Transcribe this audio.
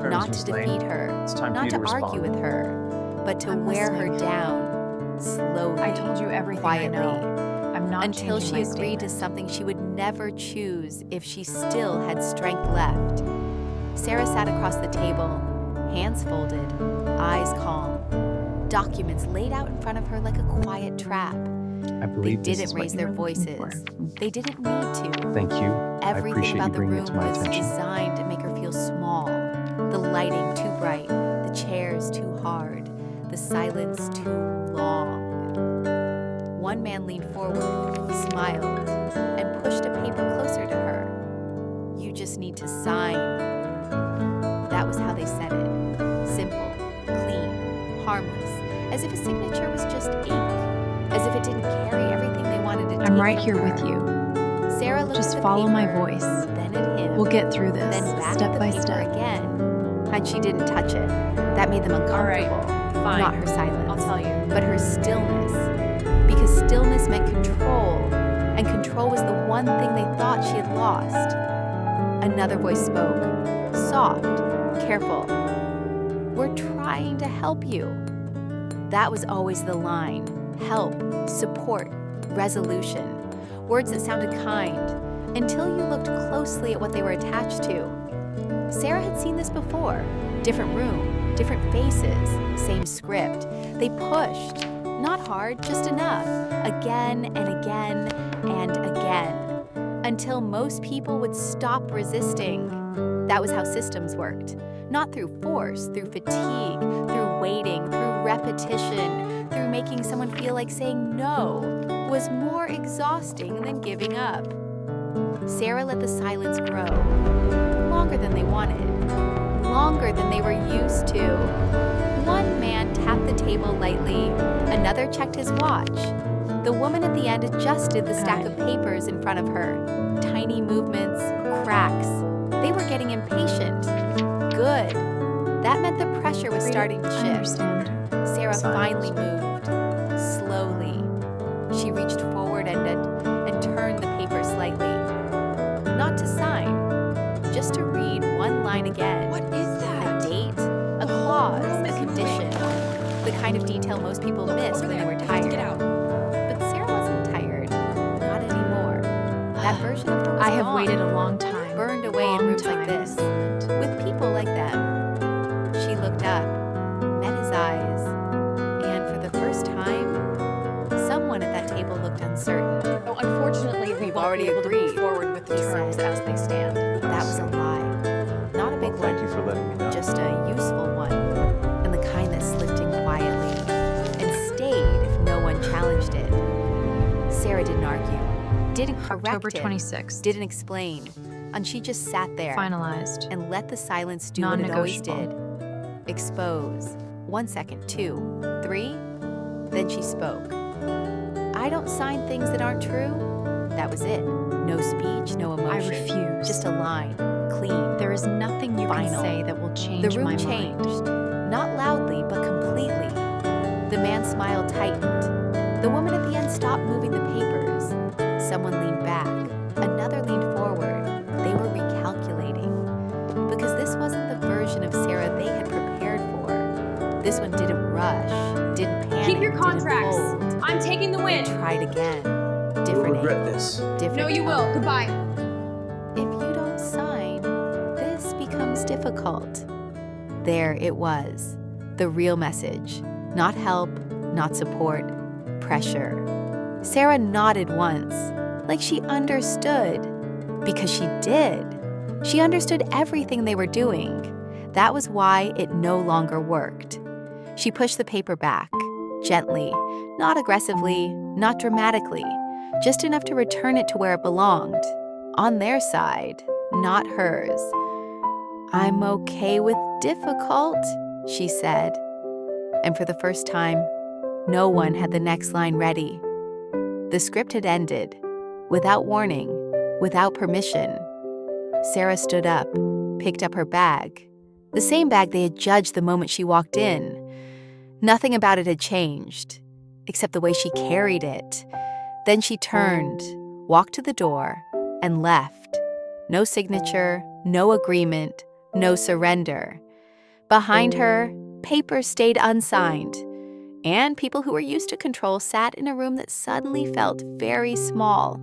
terms, not Miss to Lane. defeat her, It's time for not you to to argue respond. with her, but to I'm wear her listening. down, slowly, I told you everything I quietly, know. I'm not until changing she my agreed to statement. something she would never choose if she still had strength left. Sarah sat across the table, hands folded, eyes calm, documents laid out in front of her like a quiet trap. I They believe this didn't is what raise you their were looking voices. for. They didn't need to. Thank you. I Everything appreciate about you the bringing room it to my was attention. designed to make her feel small. The lighting too bright, the chairs too hard, the silence too long. One man leaned forward, smiled, and pushed a paper closer to her. You just need to sign. That was how they said it. Simple, clean, harmless, as if a signature was just ink, as if it didn't carry everything they wanted to take I'm right from here her. with you. Sarah looked Just at the follow my paper, voice. then at him, We'll get through this, then back step at the by paper step. again. And she didn't touch it. That made them uncomfortable. Fine. Not her silence, I'll tell you. but her stillness. Because stillness meant control, and control was the one thing they thought she had lost. Another voice spoke, soft, careful. We're trying to help you. That was always the line. Help, support, resolution. Words that sounded kind, until you looked closely at what they were attached to. Sarah had seen this before. Different room, different faces, same script. They pushed. Not hard, just enough. Again and again and again. Until most people would stop resisting. That was how systems worked. Not through force, through fatigue, through waiting, through repetition, through making someone feel like saying no was more exhausting than giving up. Sarah let the silence grow. Longer than they wanted. Longer than they were used to. One man tapped the table lightly. Another checked his watch. The woman at the end adjusted the stack of papers in front of her. Tiny movements, cracks. They were getting impatient. Good. That meant the pressure was starting to I shift. understand. Sarah Silence. finally moved. Slowly. She reached forward and turned the paper slightly. Not to sign, just to read one line again. What is that? A date, a clause, a condition. The kind of detail most people miss when they were tired. Get out. But Sarah wasn't tired. Not anymore. That version of her was I have gone, waited a long time. burned away in Long rooms like time. this, with people like them. She looked up, met his eyes, and for the first time, someone at that table looked uncertain. Oh, unfortunately, we We've won't already be able to agreed, move forward with the he terms said. as they stand. That was a lie. Not a big Well, thank one, you for letting me know. just a useful one. And the kind that slipped in quietly and stayed if no one challenged it. Sarah didn't argue, didn't correct October it, 26th. didn't explain. And she just sat there Finalized. and let the silence do what it always did. Non-negotiable. Expose. 1 second, 2, 3. Then she spoke. I don't sign things that aren't true. That was it. No speech, no I emotion. refuse. Just a line. Clean. There is nothing you can Final. say that will change The room my changed. mind. Not loudly, but completely. The man's smile tightened. The woman at the end stopped moving the papers. Someone leaned back. Another leaned forward. They were recalculating. Because this wasn't the version of Sarah they had prepared for. This one didn't rush, didn't panic, Keep your didn't contracts. fold. I'm taking the They win. tried again. You'll Different regret angle, this. different No, you will. tone. Goodbye. If you don't sign, this becomes difficult. There it was. The real message. Not help, not support, pressure. Sarah nodded once, like she understood. Because she did. She understood everything they were doing. That was why it no longer worked. She pushed the paper back, gently, not aggressively, not dramatically, just enough to return it to where it belonged. On their side, not hers. I'm okay with difficult, she said. And for the first time, no one had the next line ready. The script had ended, without warning, without permission. Sarah stood up, picked up her bag, the same bag they had judged the moment she walked in. Nothing about it had changed, except the way she carried it. Then she turned, walked to the door, and left. No signature, no agreement, no surrender. Behind her, papers stayed unsigned, and people who were used to control sat in a room that suddenly felt very small.